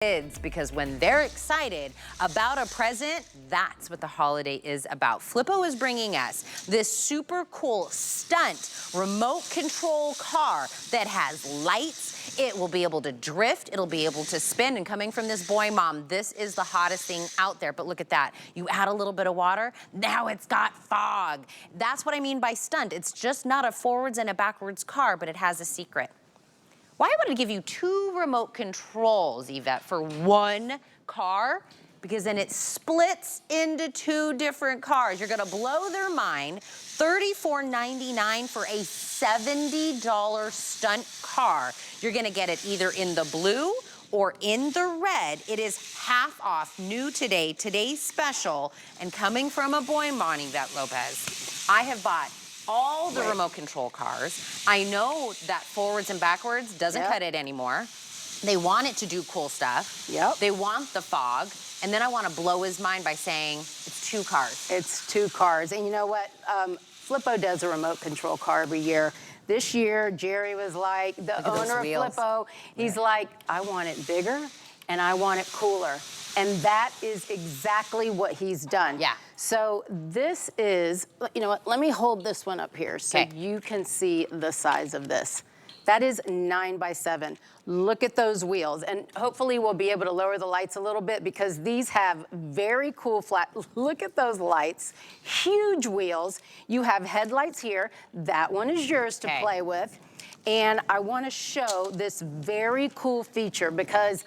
Kids, because when they're excited about a present, that's what the holiday is about. Flipo is bringing us this super cool stunt remote control car that has lights. It will be able to drift, it'll be able to spin, and coming from this boy mom, this is the hottest thing out there. But look at that, you add a little bit of water, now it's got fog. That's what I mean by stunt. It's just not a forwards and a backwards car, but it has a secret. Why would I give you 2 remote controls, Yvette, for one car? Because then it splits into 2 different cars. You're gonna blow their mind. $34.99 for a $70 stunt car. You're gonna get it either in the blue or in the red. It is half off, new today, today's special, and coming from a boy mom, Yvette Lopez. I have bought all the remote control cars. I know that forwards and backwards doesn't cut it anymore. They want it to do cool stuff. They want the fog. And then I want to blow his mind by saying it's 2 cars. It's 2 cars. And you know what? Flipo does a remote control car every year. This year, Jerry was like, the owner of Flipo, he's like, I want it bigger and I want it cooler. And that is exactly what he's done. So this is, you know what, let me hold this one up here so you can see the size of this. That is 9 by 7. Look at those wheels. And hopefully we'll be able to lower the lights a little bit because these have very cool flat, look at those lights, huge wheels. You have headlights here. That one is yours to play with. And I want to show this very cool feature because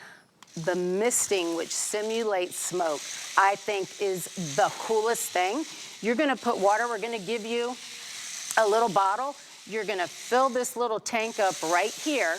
the misting, which simulates smoke, I think is the coolest thing. You're gonna put water, we're gonna give you a little bottle. You're gonna fill this little tank up right here,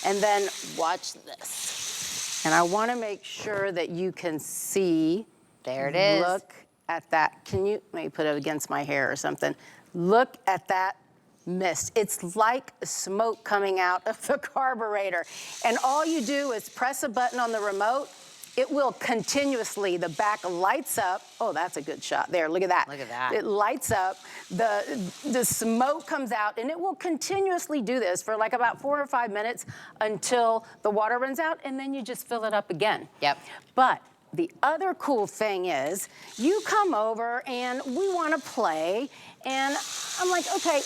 and then watch this. And I wanna make sure that you can see. There it is. Look at that. Can you, maybe put it against my hair or something. Look at that mist. It's like smoke coming out of the carburetor. And all you do is press a button on the remote. It will continuously, the back lights up. Oh, that's a good shot there. Look at that. Look at that. It lights up. The smoke comes out, and it will continuously do this for like about 4 or 5 minutes until the water runs out, and then you just fill it up again. But the other cool thing is you come over and we want to play, and I'm like, okay,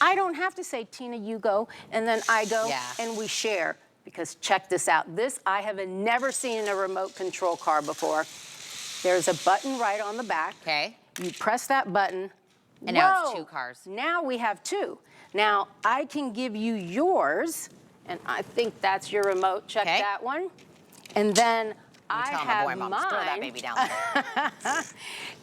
I don't have to say, Tina, you go, and then I go, and we share. Because check this out. This I have never seen in a remote control car before. There's a button right on the back. You press that button. And now it's 2 cars. Now we have 2. Now I can give you yours, and I think that's your remote. Check that one. And then I have mine. Throw that baby down there.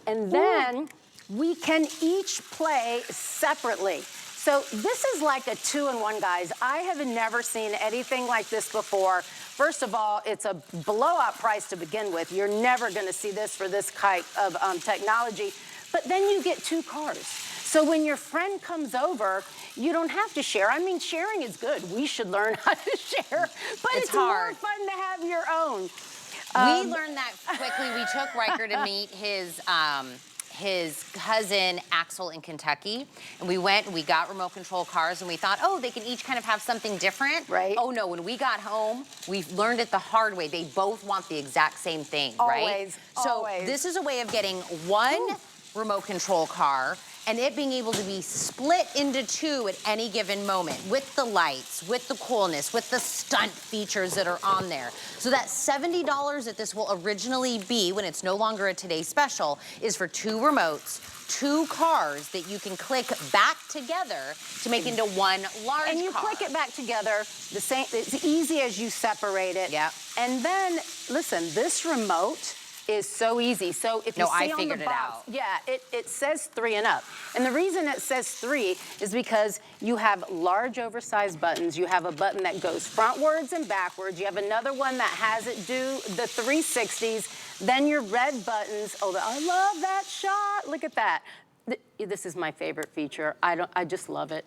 And then we can each play separately. So this is like a 2-in-1, guys. I have never seen anything like this before. First of all, it's a blowout price to begin with. You're never gonna see this for this type of technology. But then you get 2 cars. So when your friend comes over, you don't have to share. I mean, sharing is good. We should learn how to share, but it's hard. more fun to have your own. We learned that quickly. We took Riker to meet his cousin Axel in Kentucky, and we went and we got remote control cars, and we thought, oh, they can each kind of have something different. Oh no, when we got home, we learned it the hard way. They both want the exact same thing, right? So this is a way of getting one remote control car and it being able to be split into 2 at any given moment with the lights, with the coolness, with the stunt features that are on there. So that $70 that this will originally be when it's no longer a Today Special is for 2 remotes, 2 cars that you can click back together to make into one large car. And you click it back together, the same, it's easy as you separate it. And then, listen, this remote is so easy. So if you see on the box, it says 3 and up. And the reason it says 3 is because you have large oversized buttons. You have a button that goes frontwards and backwards. You have another one that has it do the 360s. Then your red buttons. Oh, I love that shot. Look at that. This is my favorite feature. I just love it.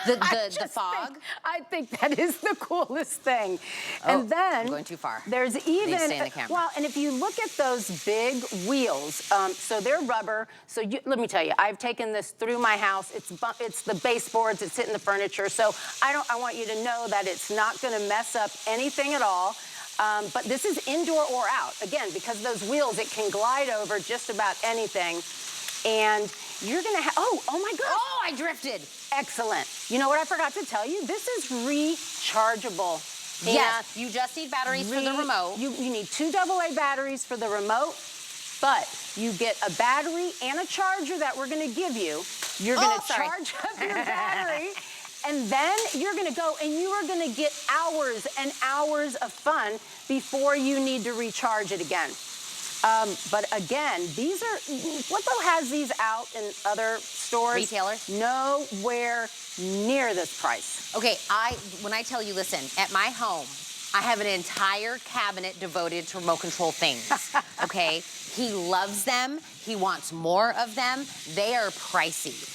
The fog? I think that is the coolest thing. And then I'm going too far. There's even, stay in the camera. well, and if you look at those big wheels, so they're rubber. So let me tell you, I've taken this through my house. It's the baseboards, it's hitting the furniture. So I want you to know that it's not gonna mess up anything at all. But this is indoor or out. Again, because of those wheels, it can glide over just about anything. And you're gonna have, oh my gosh. Oh, I drifted. Excellent. You know what I forgot to tell you? This is rechargeable. Yes, you just need batteries for the remote. You need 2 AA batteries for the remote, but you get a battery and a charger that we're gonna give you. You're gonna charge up your battery, and then you're gonna go and you are gonna get hours and hours of fun before you need to recharge it again. But again, these are, Flippo has these out in other stores. Retailers? Nowhere near this price. Okay, when I tell you, listen, at my home, I have an entire cabinet devoted to remote control things, okay? He loves them. He wants more of them. They are pricey.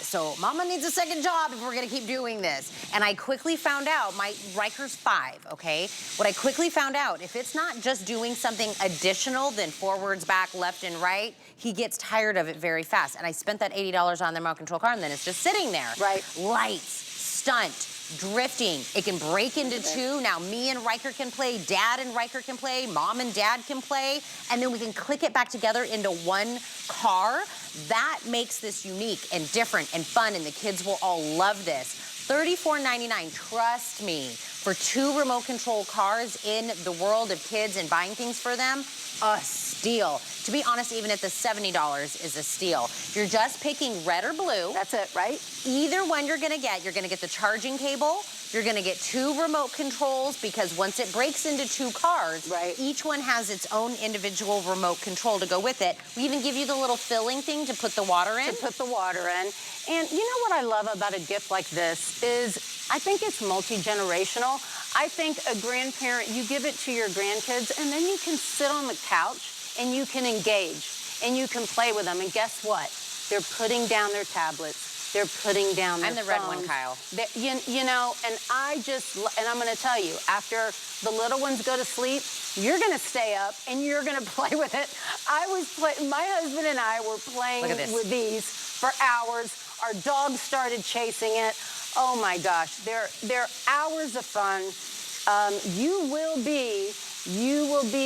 So Mama needs a second job if we're gonna keep doing this. And I quickly found out, my Riker's 5, okay? What I quickly found out, if it's not just doing something additional than forwards, back, left, and right, he gets tired of it very fast. And I spent that $80 on the remote control car, and then it's just sitting there. Right. Lights, stunt, drifting. It can break into 2. Now me and Riker can play, Dad and Riker can play, Mom and Dad can play, and then we can click it back together into one car. That makes this unique and different and fun, and the kids will all love this. $34.99, trust me, for 2 remote control cars in the world of kids and buying things for them, a steal. To be honest, even at the $70 is a steal. You're just picking red or blue. That's it, right? Either one you're gonna get the charging cable, you're gonna get 2 remote controls, because once it breaks into 2 cars, right, each one has its own individual remote control to go with it. We even give you the little filling thing to put the water in. To put the water in. And you know what I love about a gift like this is I think it's multi-generational. I think a grandparent, you give it to your grandkids, and then you can sit on the couch and you can engage and you can play with them. And guess what? They're putting down their tablets. They're putting down their I'm the phones. red one, Kyle. You know, and I'm going to tell you, after the little ones go to sleep, you're going to stay up and you're going to play with it. My husband and I were playing with these for hours. Our dog started chasing it. Oh my gosh, they're hours of fun. You will be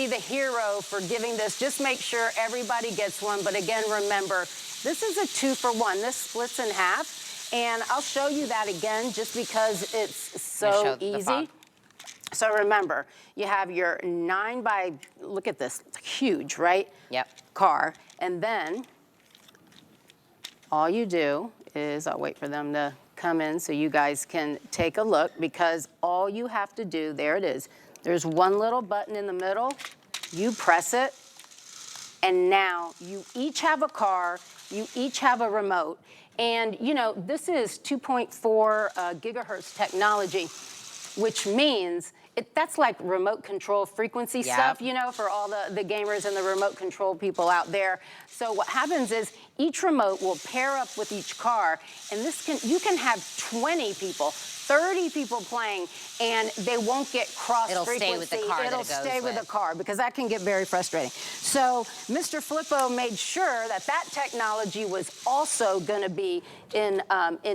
the hero for giving this. Just make sure everybody gets one. But again, remember, this is a 2-for-1. This splits in half. And I'll show you that again just because it's so easy. So remember, you have your 9 by, look at this, huge, right? Yep. Car. And then all you do is, I'll wait for them to come in so you guys can take a look, because all you have to do, there it is. There's one little button in the middle. You press it, and now you each have a car, you each have a remote. And you know, this is 2.4 gigahertz technology, which means that's like remote control frequency stuff, you know, for all the gamers and the remote control people out there. So what happens is each remote will pair up with each car, and you can have 20 people, 30 people playing, and they won't get cross frequency. It'll stay with the car. It'll stay with the car, because that can get very frustrating. So Mr. Flippo made sure that technology was also going to be in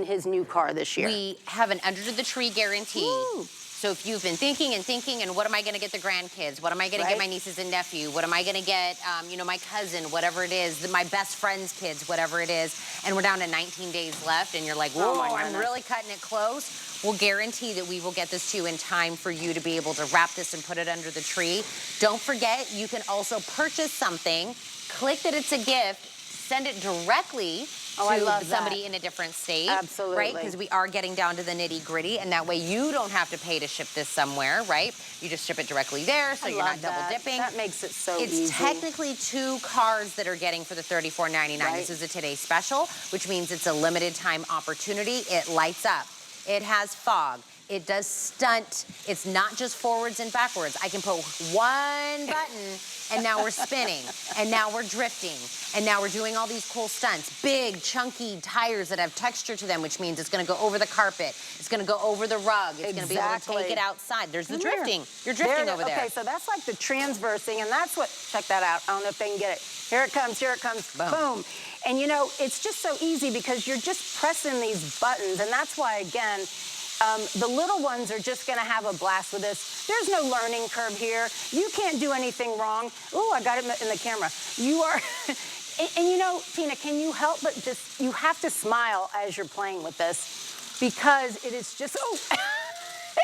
his new car this year. We have an under the tree guarantee. Woo. So if you've been thinking, and what am I going to get the grandkids? What am I going to get my nieces and nephew? What am I going to get, you know, my cousin, whatever it is, my best friend's kids, whatever it is, and we're down to 19 days left, and you're like, whoa, I'm really cutting it close. We'll guarantee that we will get this to you in time for you to be able to wrap this and put it under the tree. Don't forget, you can also purchase something, click that it's a gift, send it directly to somebody in a different state. Absolutely. Right? Because we are getting down to the nitty-gritty, and that way you don't have to pay to ship this somewhere, right? You just ship it directly there, so you're not double dipping. That makes it so easy. It's technically 2 cars that are getting for the $34.99. Right. This is a Today Special, which means it's a limited time opportunity. It lights up. It has fog. It does stunt. It's not just forwards and backwards. I can put one button and now we're spinning, and now we're drifting, and now we're doing all these cool stunts. Big, chunky tires that have texture to them, which means it's gonna go over the carpet, it's gonna go over the rug, it's gonna be able to take it outside. There's the drifting. You're drifting over there. Okay, so that's like the transversing, and that's what, check that out. I don't know if they can get it. Here it comes, boom. And you know, it's just so easy because you're just pressing these buttons, and that's why, again, The little ones are just gonna have a blast with this. There's no learning curve here. You can't do anything wrong. Oh, I got it in the camera. You are, and you know, Tina, can you help but just, you have to smile as you're playing with this because it is just, oh,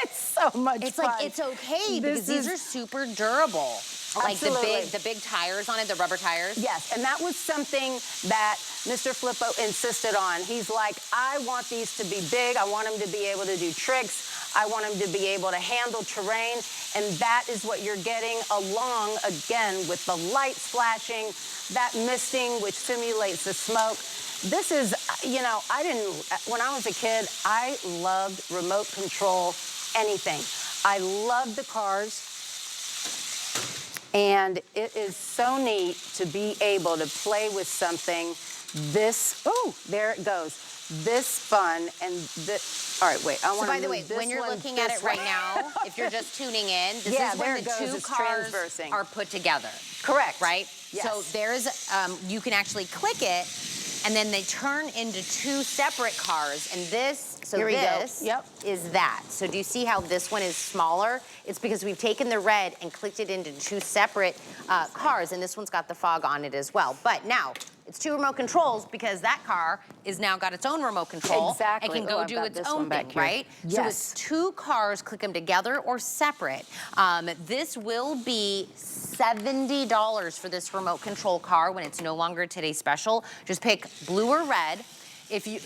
it's so much fun. It's like, it's okay because these are super durable. Like the big tires on it, the rubber tires? Yes, and that was something that Mr. Flipo insisted on. He's like, I want these to be big. I want them to be able to do tricks. I want them to be able to handle terrain. And that is what you're getting along, again, with the lights flashing, that misting, which simulates the smoke. This is, you know, when I was a kid, I loved remote control anything. I loved the cars. And it is so neat to be able to play with something this, oh, there it goes, this fun and this, all right, wait, I want to by the way, when you're looking at it right now, if you're just tuning in, this is when the two cars are put together. Correct. Right? Yes. So there's, you can actually click it, and then they turn into two separate cars, and this, so this is that. So do you see how this one is smaller? It's because we've taken the red and clicked it into two separate cars, and this one's got the fog on it as well. But now, it's two remote controls because that car is now got its own remote control. Exactly. And can go do its own thing, right? Yes. So it's two cars, click them together or separate. This will be $70 for this remote control car when it's no longer today's special. Just pick blue or red. If you,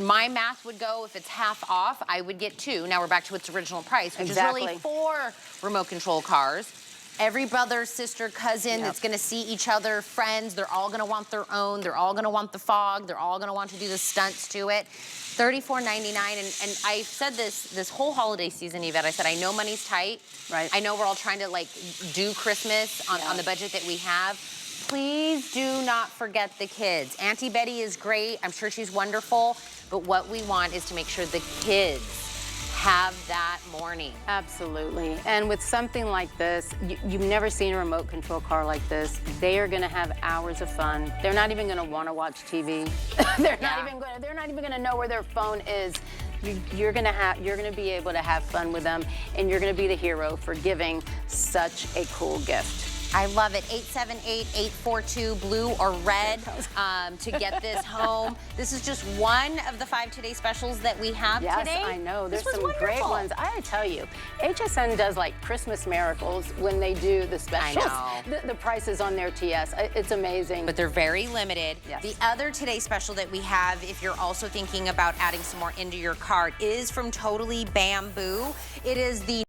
my math would go, if it's half off, I would get two. Now we're back to its original price, which is really 4 remote control cars. Every brother, sister, cousin that's gonna see each other, friends, they're all gonna want their own. They're all gonna want the fog. They're all gonna want to do the stunts to it. $34.99, and I said this whole holiday season, Yvette, I said, I know money's tight. Right. I know we're all trying to like do Christmas on the budget that we have. Please do not forget the kids. Auntie Betty is great. I'm sure she's wonderful. But what we want is to make sure the kids have that morning. Absolutely. And with something like this, you've never seen a remote control car like this. They are going to have hours of fun. They're not even going to want to watch TV. They're not even going to know where their phone is. You're going to be able to have fun with them, and you're going to be the hero for giving such a cool gift. I love it. 878-842 blue or red to get this home. This is just one of the 5 Today specials that we have today. Yes, I know. There's some great ones. I gotta tell you, HSN does like Christmas miracles when they do the specials. I know. The prices on their TS, it's amazing. But they're very limited. Yes. The other Today special that we have, if you're also thinking about adding some more into your cart, is from Totally Bamboo. It is the